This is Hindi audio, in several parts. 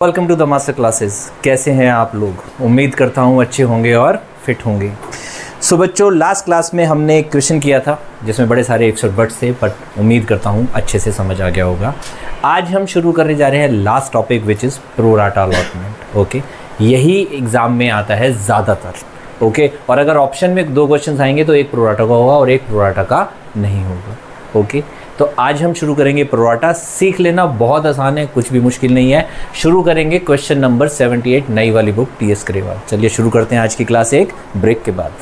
Welcome to the master classes. कैसे हैं आप लोग? उम्मीद करता हूँ अच्छे होंगे और फिट होंगे। सो बच्चों, लास्ट क्लास में हमने एक क्वेश्चन किया था जिसमें बड़े सारे एक्स्ट्रा वर्ड्स थे, बट उम्मीद करता हूँ अच्छे से समझ आ गया होगा। आज हम शुरू करने जा रहे हैं last topic which is pro rata allotment. Okay, यही एग्ज़ाम में आता है ज़्यादातर। ओके, और अगर ऑप्शन में 2 क्वेश्चन आएंगे तो एक प्रो राटा का होगा और एक प्रो राटा का नहीं होगा। ओके, तो आज हम शुरू करेंगे प्रो राटा। सीख लेना बहुत आसान है, कुछ भी मुश्किल नहीं है। शुरू करेंगे क्वेश्चन नंबर 78, नई वाली बुक टीएस ग्रेवाल। चलिए शुरू करते हैं आज की क्लास एक ब्रेक के बाद।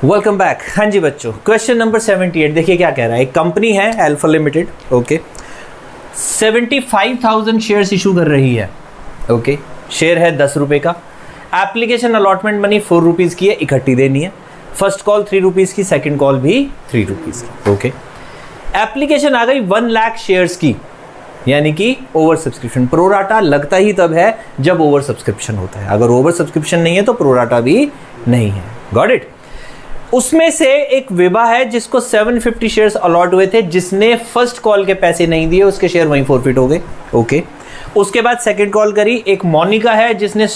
Welcome back. हाँ जी बच्चों, क्वेश्चन नंबर 78 देखिए क्या कह रहा है। एक कंपनी है alpha limited, okay, 75,000 shares issue कर रही है। ओके, शेयर है 10 रुपए का। एप्लीकेशन अलॉटमेंट मनी 4 रुपीज़ की है, इकट्ठी देनी है। फर्स्ट कॉल 3 रुपीज़ की, सेकंड कॉल भी 3 रुपीज़ की। ओके, एप्लीकेशन आ गई 1 लाख शेयर्स की, यानी कि ओवर सब्सक्रिप्शन। प्रोराटा लगता ही तब है जब ओवर सब्सक्रिप्शन होता है। अगर ओवर सब्सक्रिप्शन नहीं है तो प्रोराटा भी नहीं है। Got it. उसमें से एक विभा है जिसको 750 शेयर्स अलॉट हुए थे, जिसने फर्स्ट कॉल के पैसे नहीं दिए, उसके शेयर वहीं फॉरफिट हो गए। ओके, उसके बाद सेकंड कॉल करी। एक मोनिका है जिसने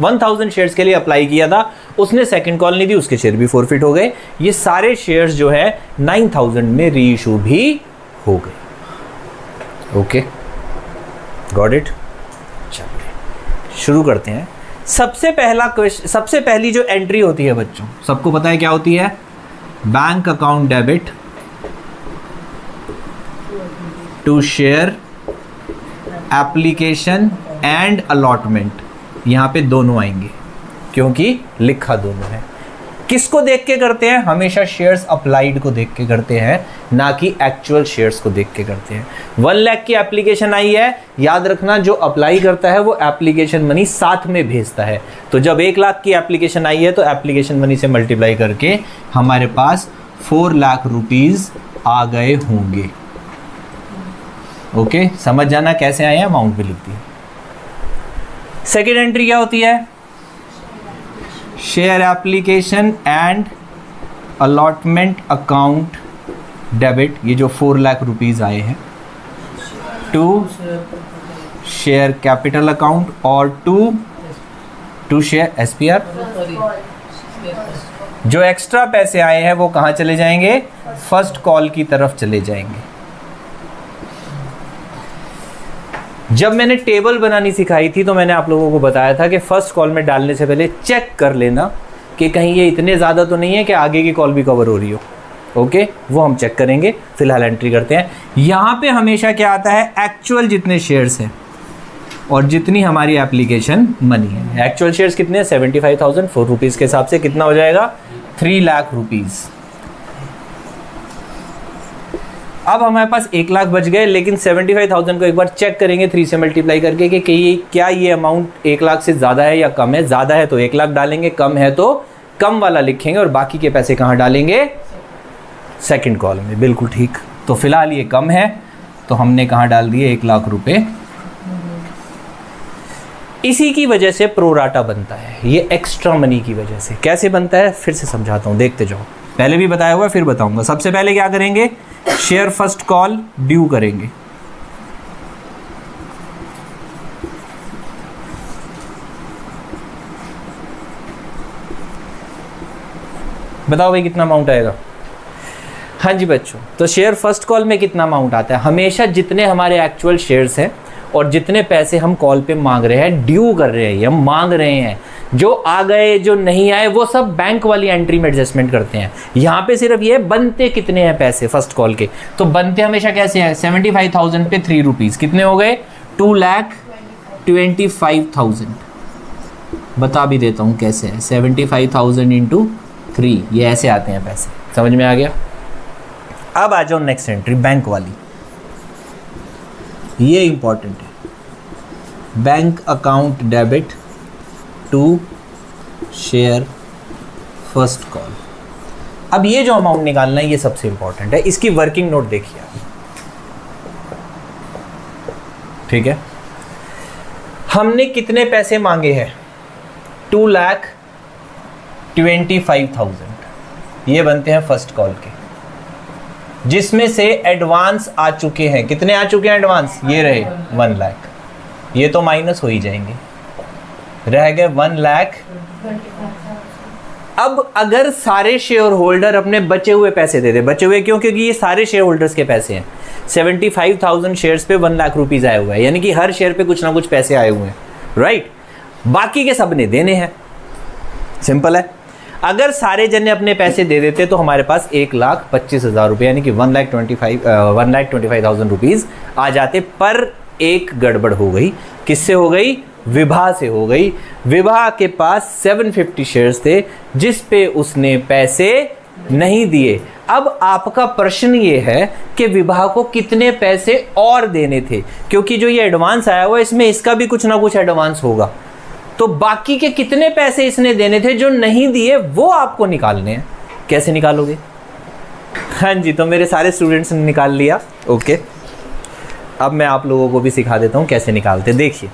1000 शेयर्स के लिए अप्लाई किया था, उसने सेकंड कॉल नहीं दी, उसके शेयर भी फॉरफिट हो गए। ये सारे शेयर्स जो है 9000 में री इशू भी हो गए। Okay, got it. चलिए शुरू करते हैं। सबसे पहली जो एंट्री होती है बच्चों, सबको पता है क्या होती है? Bank account debit to share application and allotment. यहां पे दोनों आएंगे क्योंकि लिखा दोनों है। किसको देख के करते हैं? हमेशा शेयर्स अप्लाइड को देख के करते हैं, ना कि एक्चुअल शेयर्स को देख के करते हैं। 1 लाख की एप्लीकेशन आई है, याद रखना जो अप्लाई करता है वो एप्लीकेशन मनी साथ में भेजता है। तो जब 1 लाख की एप्लीकेशन आई है तो एप्लीकेशन मनी से मल्टीप्लाई करके हमारे पास 4 लाख रुपीज आ गए होंगे। ओके, समझ जाना कैसे आए हैं, अमाउंट भी लिख दी। सेकेंड एंट्री क्या होती है? Share application and allotment account debit, ये जो 4 लाख रुपीज आए हैं, टू शेयर कैपिटल अकाउंट और टू शेयर एसपीआर। जो एक्स्ट्रा पैसे आए हैं वो कहां चले जाएंगे? फर्स्ट कॉल की तरफ चले जाएंगे। जब मैंने टेबल बनानी सिखाई थी तो मैंने आप लोगों को बताया था कि फर्स्ट कॉल में डालने से पहले चेक कर लेना कि कहीं ये इतने ज़्यादा तो नहीं है कि आगे की कॉल भी कवर हो रही हो। ओके, वो हम चेक करेंगे। फिलहाल एंट्री करते हैं। यहाँ पे हमेशा क्या आता है? एक्चुअल जितने शेयर्स हैं और जितनी हमारी एप्लीकेशन मनी है। एक्चुअल शेयर्स कितने हैं? 75,000। 4 रुपीज़ के हिसाब से कितना हो जाएगा? 3 लाख रुपीज़। अब हमारे पास 1 लाख बच गए, लेकिन 75,000 को एक बार चेक करेंगे 3 से मल्टीप्लाई करके कि क्या ये अमाउंट 1 लाख से ज़्यादा है या कम है। ज़्यादा है तो 1 लाख डालेंगे, कम है तो कम वाला लिखेंगे और बाकी के पैसे कहाँ डालेंगे? सेकंड कॉल में। बिल्कुल ठीक। तो फिलहाल ये कम है तो हमने कहाँ डाल दिए? 1 लाख रुपए। इसी की वजह से प्रोराटा बनता है, ये एक्स्ट्रा मनी की वजह से। कैसे बनता है फिर से समझाता हूँ, देखते जाओ। पहले भी बताया हुआ, फिर बताऊंगा। सबसे पहले क्या करेंगे? शेयर फर्स्ट कॉल ड्यू करेंगे। बताओ भाई कितना अमाउंट आएगा? हाँ जी बच्चों, तो शेयर फर्स्ट कॉल में कितना अमाउंट आता है? हमेशा जितने हमारे एक्चुअल शेयर्स हैं और जितने पैसे हम कॉल पे मांग रहे हैं, ड्यू कर रहे हैं, हम मांग रहे हैं, जो आ गए जो नहीं आए वो सब बैंक वाली एंट्री में एडजस्टमेंट करते हैं। यहाँ पे सिर्फ ये बनते कितने हैं पैसे फर्स्ट कॉल के, तो बनते हमेशा कैसे हैं? 75,000 पे 3 रुपीज़ कितने हो गए? 2,25,000। बता भी देता हूँ कैसे है। 75,000 इंटू 3, ये ऐसे आते हैं पैसे। समझ में आ गया? अब आ जाओ नेक्स्ट एंट्री, बैंक वाली। ये इंपॉर्टेंट है। Bank account debit to share first call. अब ये जो अमाउंट निकालना है ये सबसे इंपॉर्टेंट है। इसकी वर्किंग नोट देखिए आप, ठीक है। हमने कितने पैसे मांगे हैं? 2,25,000। ये बनते हैं फर्स्ट कॉल के। जिसमें से एडवांस आ चुके हैं, कितने आ चुके हैं एडवांस, ये रहे 1 लाख, ये तो माइनस हो ही जाएंगे, रह गए 1 लाख। अब अगर सारे शेयर होल्डर अपने बचे हुए पैसे दे दे, बचे हुए क्यों, क्योंकि ये सारे शेयर होल्डर्स के पैसे हैं, 75,000 शेयर्स पे 1 लाख रुपीज आए हुए हैं, यानी कि हर शेयर पे कुछ ना कुछ पैसे आए हुए हैं, राइट। बाकी के सब ने देने हैं, सिंपल है। अगर सारे जन ने अपने पैसे दे देते तो हमारे पास 1,25,000 रुपये यानी कि 1,25,000 रुपीज आ जाते। पर एक गड़बड़ हो गई, किससे हो गई, विभा से हो गई। विभा के पास 750 शेयर्स थे जिस पे उसने पैसे नहीं दिए। अब आपका प्रश्न ये है कि विभा को कितने पैसे और देने थे, क्योंकि जो ये एडवांस आया हुआ इसमें इसका भी कुछ ना कुछ एडवांस होगा, तो बाकी के कितने पैसे इसने देने थे जो नहीं दिए वो आपको निकालने हैं। कैसे निकालोगे? हाँ जी, तो मेरे सारे स्टूडेंट्स ने निकाल लिया, ओके। अब मैं आप लोगों को भी सिखा देता हूँ कैसे निकालते। देखिए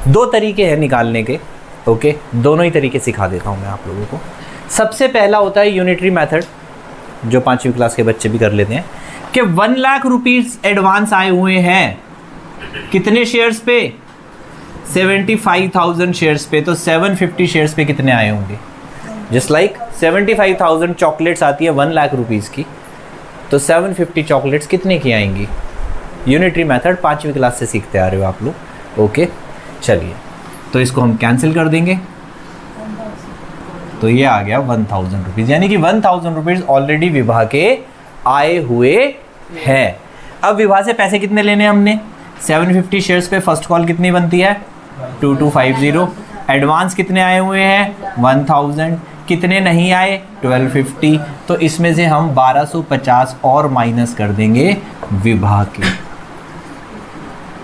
2 तरीके हैं निकालने के, ओके, दोनों ही तरीके सिखा देता हूँ मैं आप लोगों को। सबसे पहला होता है यूनिटरी मेथड, जो 5वीं क्लास के बच्चे भी कर लेते हैं, कि 1 लाख रुपीज एडवांस आए हुए हैं कितने शेयर्स पे, 75,000 शेयर्स पे, तो 750 शेयर्स पे कितने आए होंगे। जस्ट लाइक 75,000 चॉकलेट्स आती है 1 लाख रुपीज़ की, तो 750 चॉकलेट्स कितने की आएंगी। यूनिटरी मेथड 5वीं क्लास से सीखते आ रहे हो आप लोग, ओके। चलिए तो इसको हम कैंसिल कर देंगे, तो ये आ गया 1,000 रुपीज़, यानी कि 1,000 रुपीज़ ऑलरेडी विभा के आए हुए हैं। अब विभा से पैसे कितने लेने हमने, 750 शेयर्स पे फर्स्ट कॉल कितनी बनती है, 2250। एडवांस कितने आए हुए हैं, 1,000। कितने नहीं आए, 1250। तो इसमें से हम 1250 और माइनस कर देंगे विभा के,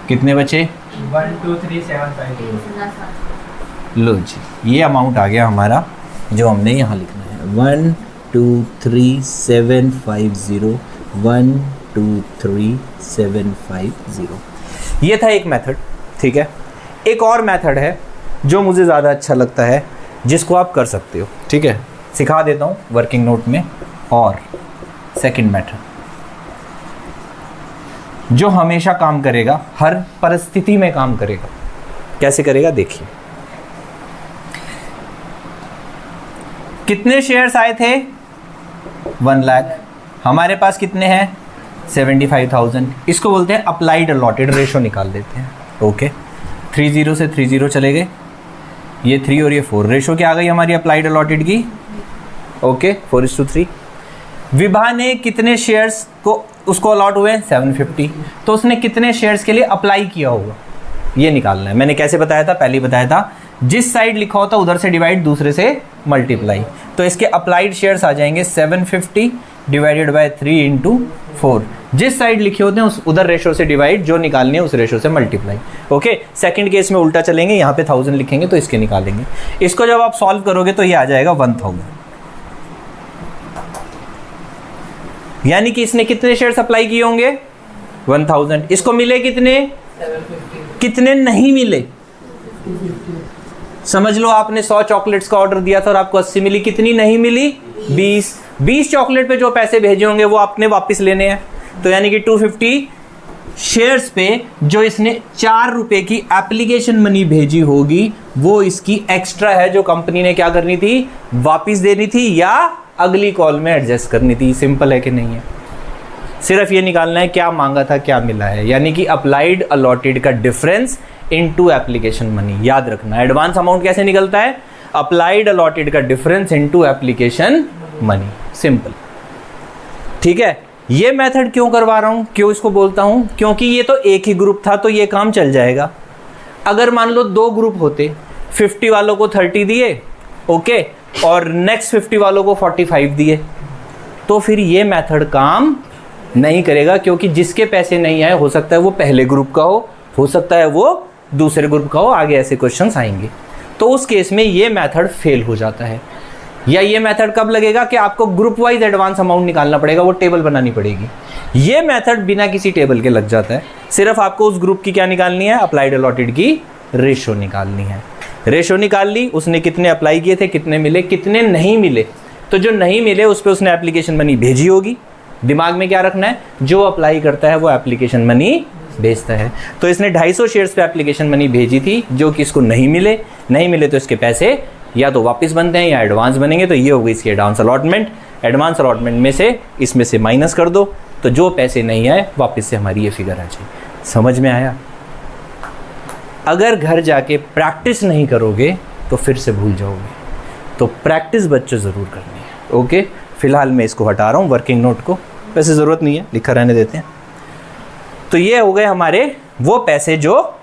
कितने बचे, 123,750। लो जी, ये अमाउंट आ गया हमारा जो हमने यहाँ लिखना है, 123,750, 123,750। ये था एक मेथड, ठीक है। एक और मेथड है जो मुझे ज़्यादा अच्छा लगता है, जिसको आप कर सकते हो, ठीक है, सिखा देता हूँ वर्किंग नोट में। और सेकंड मेथड जो हमेशा काम करेगा, हर परिस्थिति में काम करेगा। कैसे करेगा देखिए, कितने शेयर्स आए थे, 1 लाख, हमारे पास कितने हैं, 75,000। इसको बोलते हैं अप्लाइड अलॉटेड रेशो, निकाल देते हैं, ओके। 30 से 30 चले गए, ये 3 और ये 4, रेशो क्या आ गई हमारी अप्लाइड अलॉटेड की, ओके, 4:3। विभा ने कितने शेयर्स को उसको अलॉट हुए, 750, तो उसने कितने शेयर्स के लिए अप्लाई किया होगा, ये निकालना है। मैंने कैसे बताया था, पहले ही बताया था, जिस साइड लिखा होता उधर से डिवाइड, दूसरे से मल्टीप्लाई। तो इसके अप्लाइड शेयर्स आ जाएंगे 750 डिवाइडेड बाय 3 इंटू 4। जिस साइड लिखे होते हैं उस उधर रेशो से डिवाइड, जो निकालने है उस रेशो से मल्टीप्लाई, ओके। सेकंड केस में उल्टा चलेंगे, यहाँ पे 1000 लिखेंगे तो इसके निकालेंगे। इसको जब आप सॉल्व करोगे तो ये आ जाएगा 1000, यानी कि इसने कितने शेयर्स अप्लाई किए होंगे, 1000। इसको मिले कितने, 750। कितने नहीं मिले, समझ लो आपने 100 चॉकलेट्स का ऑर्डर दिया था और आपको 80 मिली, कितनी नहीं मिली, 20 चॉकलेट पे जो पैसे भेजे होंगे वो आपने वापस लेने हैं। तो यानी कि 250 शेयर्स पे जो इसने 4 रुपए की एप्लीकेशन मनी भेजी होगी, वो इसकी एक्स्ट्रा है, जो कंपनी ने क्या करनी थी, वापस देनी थी या अगली कॉल में एडजस्ट करनी थी। सिंपल है कि नहीं है, सिर्फ ये निकालना है क्या मांगा था क्या मिला है, यानी कि अप्लाइड अलॉटेड का डिफरेंस इनटू एप्लीकेशन मनी। याद रखना, एडवांस अमाउंट कैसे निकलता है, अप्लाइड अलॉटेड का difference into application money, simple, ठीक है। ये मेथड क्यों करवा रहा हूं, क्यों इसको बोलता हूं, क्योंकि ये तो एक ही ग्रुप था तो ये काम चल जाएगा। अगर मान लो 2 ग्रुप होते, 50 वालों को 30 दिए, ओके, और नेक्स्ट 50 वालों को 45 दिए, तो फिर ये मेथड काम नहीं करेगा, क्योंकि जिसके पैसे नहीं आए हो सकता है वो पहले ग्रुप का हो सकता है वो दूसरे ग्रुप का हो, आगे ऐसे क्वेश्चंस आएंगे। तो उस केस में ये मेथड फेल हो जाता है। या ये मेथड कब लगेगा कि आपको ग्रुप वाइज एडवांस अमाउंट निकालना पड़ेगा, वो टेबल बनानी पड़ेगी। ये मेथड बिना किसी टेबल के लग जाता है, सिर्फ आपको उस ग्रुप की क्या निकालनी है, अप्लाइड अलॉटेड की रेशो निकालनी है। रेशो निकाल ली, उसने कितने अप्लाई किए थे, कितने मिले, कितने नहीं मिले, तो जो नहीं मिले उस पर उसने एप्लीकेशन मनी भेजी होगी, दिमाग में क्या रखना है, जो अप्लाई करता है वो एप्लीकेशन मनी भेजता है। तो इसने 250 शेयर्स पे एप्लीकेशन मनी भेजी थी जो कि इसको नहीं मिले तो इसके पैसे या तो वापस बनते हैं या एडवांस बनेंगे। तो ये हो गई इसकी एडवांस अलॉटमेंट। एडवांस अलॉटमेंट में से इसमें से माइनस कर दो तो जो पैसे नहीं आए वापस से हमारी ये फिगर आ जाए। समझ में आया? अगर घर जाके प्रैक्टिस नहीं करोगे तो फिर से भूल जाओगे, तो प्रैक्टिस बच्चों ज़रूर करनी है। ओके, फिलहाल मैं इसको हटा रहा हूँ वर्किंग नोट को, वैसे ज़रूरत नहीं है, लिखा रहने देते हैं। तो ये हो गए हमारे वो पैसे जो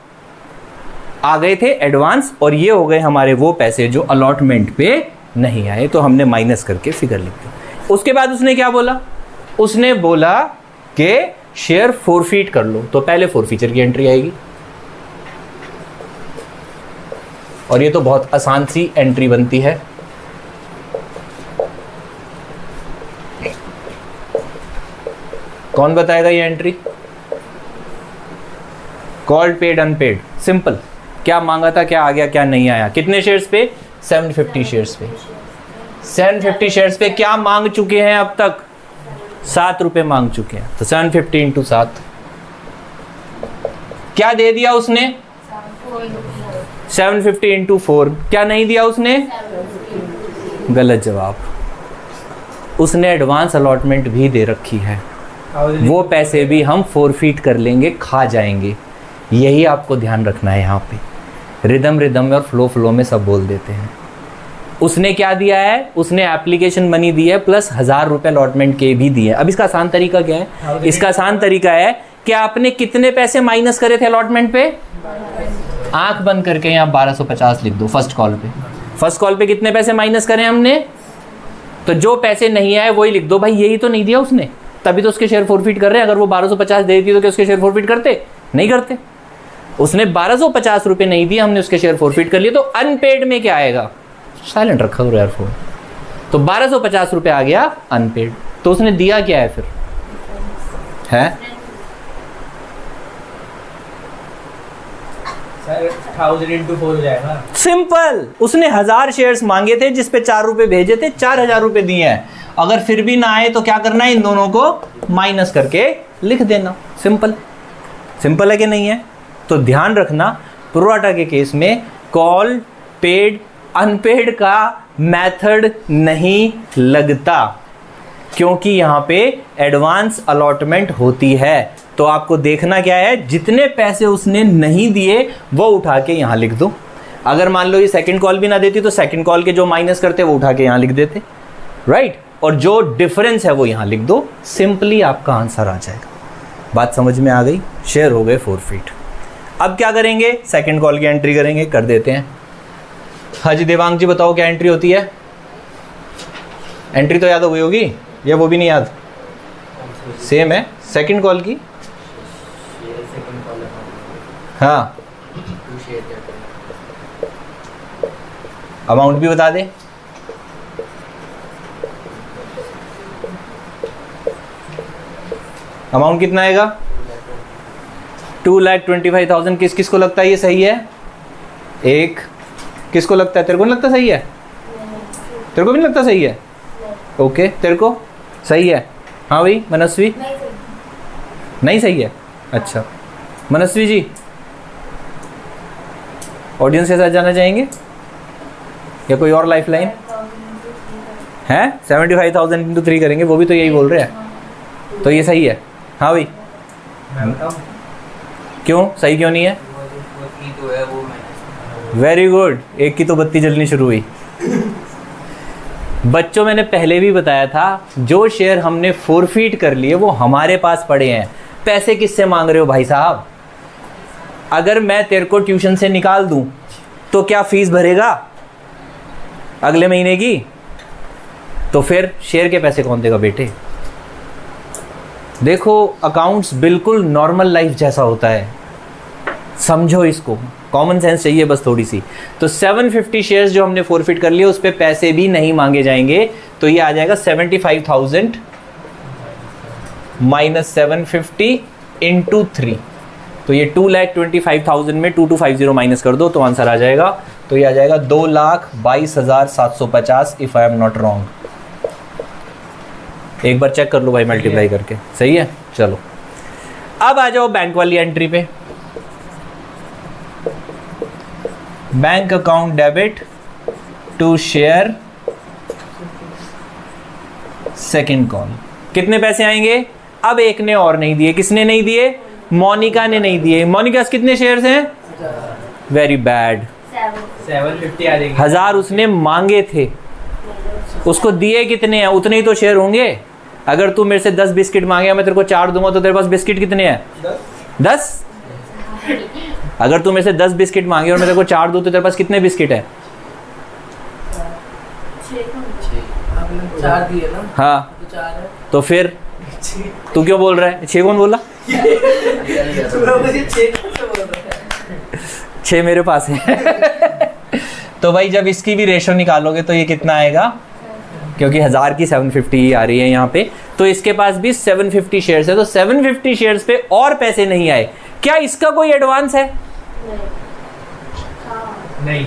आ गए थे एडवांस, और ये हो गए हमारे वो पैसे जो अलॉटमेंट पे नहीं आए, तो हमने माइनस करके फिगर लिख दी। उसके बाद उसने क्या बोला, उसने बोला कि शेयर फोरफीट कर लो। तो पहले फोरफीचर की एंट्री आएगी, और ये तो बहुत आसान सी एंट्री बनती है। कौन बताएगा ये entry? Called, paid, unpaid, simple. क्या मांगा था, क्या आ गया, क्या नहीं आया। कितने शेयर्स पे? 750 शेयर्स पे। 750 शेयर्स पे क्या मांग चुके हैं अब तक? 7 रुपए मांग चुके हैं। तो 750 इंटू 7 क्या दे दिया उसने? 750 इंटू 4 क्या नहीं दिया उसने? गलत जवाब। उसने एडवांस अलॉटमेंट भी दे रखी है, वो पैसे भी हम फोरफीट कर लेंगे, खा जाएंगे। यही आपको ध्यान रखना है। यहाँ पे रिदम में और फ्लो में सब बोल देते हैं। उसने क्या दिया है? उसने एप्लीकेशन मनी दी है प्लस 1000 रुपये अलॉटमेंट के भी दिए। अब इसका आसान तरीका क्या है? इसका आसान तरीका है कि आपने कितने पैसे माइनस करे थे अलॉटमेंट पे? आंख बंद करके यहाँ 1250 लिख दो। फर्स्ट कॉल पे कितने पैसे माइनस करें हमने? तो जो पैसे नहीं आए वही लिख दो। भाई यही तो नहीं दिया उसने, तभी तो उसके शेयर फोरफीट कर रहे हैं। अगर वो 1250 दे देती तो क्या उसके शेयर फोरफीट करते? नहीं करते। उसने 1250 रुपये नहीं दिए, हमने उसके शेयर फोरफीट कर लिए। तो अनपेड में क्या आएगा? साइलेंट रखा करो यार फोन। तो 1250 रुपये आ गया अनपेड। तो उसने दिया क्या है फिर? है 1000 into 4 हो जाएगा। सिंपल। उसने 1000 शेयर्स मांगे थे जिस पे 4 रुपए भेजे थे, 4000 रुपए दिए हैं। अगर फिर भी ना आए तो क्या करना है? इन दोनों को माइनस करके लिख देना। सिंपल है कि नहीं है? तो ध्यान रखना, प्रोराटा के केस में कॉल, पेड, अनपेड का मेथड नहीं लगता, क्योंकि यहाँ पे एडवांस अलॉटमेंट होती है। तो आपको देखना क्या है? जितने पैसे उसने नहीं दिए वो उठा के यहाँ लिख दो। अगर मान लो ये सेकंड कॉल भी ना देती तो सेकंड कॉल के जो माइनस करते वो उठा के यहाँ लिख देते, राइट? और जो डिफरेंस है वो यहाँ लिख दो। सिंपली आपका आंसर आ जाएगा। बात समझ में आ गई? शेयर हो गए फोरफीट। अब क्या करेंगे? सेकंड कॉल की एंट्री करेंगे, कर देते हैं। हाँ जी देवांग जी बताओ क्या एंट्री होती है? एंट्री तो याद हो गई होगी या वो भी नहीं याद? सेम है सेकंड कॉल की। हाँ, अमाउंट भी बता दे। अमाउंट कितना आएगा? 2,25,000। किस किस को लगता है ये सही है? एक। किसको लगता है? तेरे को नहीं लगता सही है? तेरे को भी नहीं लगता सही है? ओके, तेरे को सही है? हाँ भाई मनस्वी, नहीं सही है? अच्छा मनस्वी जी, ऑडियंस के साथ जाना चाहेंगे या कोई और लाइफ लाइन है? 75,000 इंटू 3 करेंगे, वो भी तो यही बोल रहे हैं। तो ये सही है? हाँ भाई, क्यों सही क्यों नहीं है? वेरी गुड, एक की तो बत्ती जलनी शुरू हुई। बच्चों मैंने पहले भी बताया था, जो शेयर हमने फोरफीट कर लिए वो हमारे पास पड़े हैं। पैसे किससे मांग रहे हो भाई साहब? अगर मैं तेरे को ट्यूशन से निकाल दूं तो क्या फीस भरेगा अगले महीने की? तो फिर शेयर के पैसे कौन देगा बेटे? देखो अकाउंट्स बिल्कुल नॉर्मल लाइफ जैसा होता है, समझो इसको। कॉमन सेंस चाहिए बस थोड़ी सी। तो 750 शेयर्स जो हमने फोरफिट कर लिए उस पे पैसे भी नहीं मांगे जाएंगे। तो ये आ जाएगा 75,000 माइनस 750 इंटू 3। तो ये 2,25,000 में 2250 माइनस कर दो तो आंसर आ जाएगा। तो ये आ जाएगा 2,22,750 if I am not wrong. एक बार चेक कर लो भाई मल्टीप्लाई करके, सही है। चलो अब आ जाओ बैंक वाली एंट्री पे। Bank account debit to share second call. कितने पैसे आएंगे? अब एक ने और नहीं दिए। किसने नहीं दिए? मोनिका ने नहीं दिए। मोनिका कितने शेयर्स हैं? वेरी बैड, 750 आ जाएंगे। 1000 उसने मांगे थे, उसको दिए कितने हैं? उतने ही तो शेयर होंगे। अगर तू मेरे से 10 बिस्किट मांगे, मैं तेरे को 4 दूंगा, तो तेरे पास बिस्किट कितने हैं? 10। अगर तू मेरे से 10 बिस्किट मांगे और मैं तेरे को 4 दूं, तो तेरे पास कितने बिस्किट है? 4 दिए ना। हाँ, तो 4 है। तो फिर तू क्यों बोल रहा है? 6 कौन बोला? 6 मेरे पास है। तो भाई जब इसकी भी रेशो निकालोगे तो ये कितना आएगा? क्योंकि 1000 की 750 ही आ रही है यहाँ पे, तो इसके पास भी 750 शेयर्स है। तो 750 शेयर्स पे और पैसे नहीं आए। क्या इसका कोई एडवांस है? नहीं,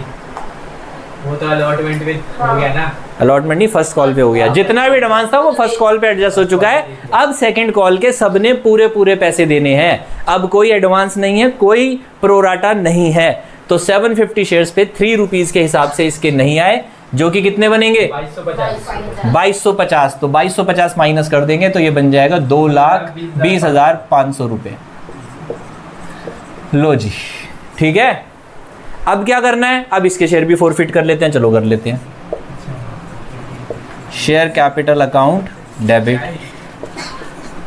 वो तो अलॉटमेंट में हो गया ना। अलॉटमेंट नहीं, फर्स्ट कॉल पे हो गया। जितना भी एडवांस था वो फर्स्ट कॉल पे एडजस्ट हो चुका है। अब सेकंड कॉल के सबने पूरे पैसे देने हैं। अब कोई एडवांस नहीं है, कोई प्रोराटा नहीं है। तो 750 शेयर्स पे 3 रुपीज के हिसाब से इसके नहीं आए, जो कि कितने बनेंगे? 2250। तो 2250 माइनस कर देंगे तो ये बन जाएगा 2,20,500 रुपए। लो जी, ठीक है। अब क्या करना है? अब इसके शेयर भी फॉरफिट कर लेते हैं। चलो कर लेते हैं। Share capital account debit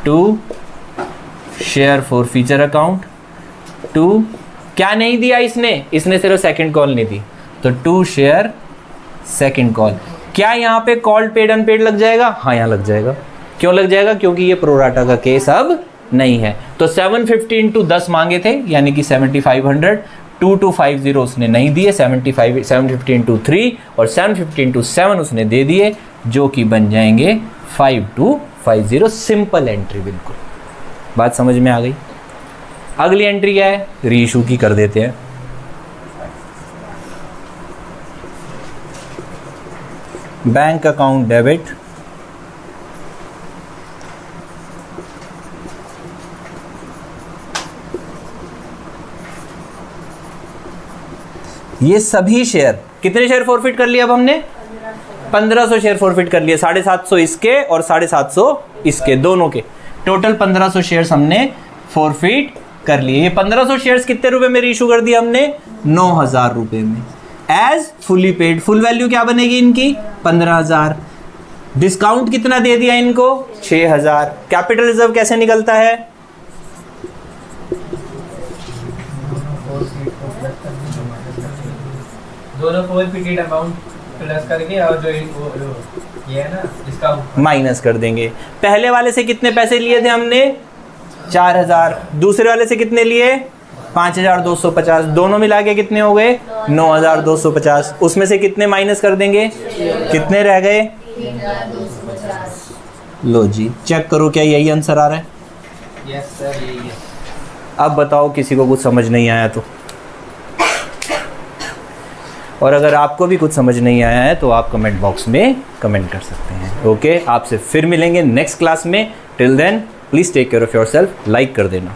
to share forfeiture account to, क्या नहीं दिया इसने सिर्फ सेकंड कॉल नहीं दी, तो टू शेयर सेकंड कॉल। क्या यहाँ पे कॉल पेड अनपेड लग जाएगा? हाँ, यहाँ लग जाएगा। क्यों लग जाएगा? क्योंकि ये प्रोराटा का केस अब नहीं है। तो 750 इंटू 10 मांगे थे, यानी कि 7500। 2250 उसने नहीं दिए। 750 इंटू 3 और 750 इंटू 7 उसने दे दिए, जो कि बन जाएंगे 5250। सिंपल एंट्री, बिल्कुल। बात समझ में आ गई? अगली एंट्री क्या है? रीइशू की कर देते हैं। बैंक अकाउंट डेबिट ये सभी शेयर, कितने शेयर फॉरफिट कर लिया अब हमने? 1500 शेयर फॉरफिट कर लिए। 750 इसके और 750 इसके, दोनों के टोटल 1500 शेयर्स हमने फॉरफिट कर लिए। ये 1500 शेयर्स कितने रुपए में रीइशू कर दिया हमने? 9000 रुपए में, as fully paid. Full value क्या बनेगी इनकी? 15000। डिस्काउंट कितना दे दिया इनको? 6000। कैपिटल रिजर्व कैसे निकलता है? दोनों फॉरफिटेड अमाउंट प्लस करके और जो ये है ना डिस्काउंट माइनस कर देंगे। पहले वाले से कितने पैसे लिए थे हमने? 4000। दूसरे वाले से कितने लिए? 5250। दोनों मिला के कितने हो गए? 9250। उसमें से कितने माइनस कर देंगे? कितने रह गए? 3250। लो जी, चेक करो क्या यही आंसर आ रहा है? यस सर, यही है। अब बताओ किसी को कुछ समझ नहीं आया तो? और अगर आपको भी कुछ समझ नहीं आया है तो आप कमेंट बॉक्स में कमेंट कर सकते हैं। ओके, आपसे फिर मिलेंगे नेक्स्ट क्लास में। Till then please take care of yourself. Like कर देना।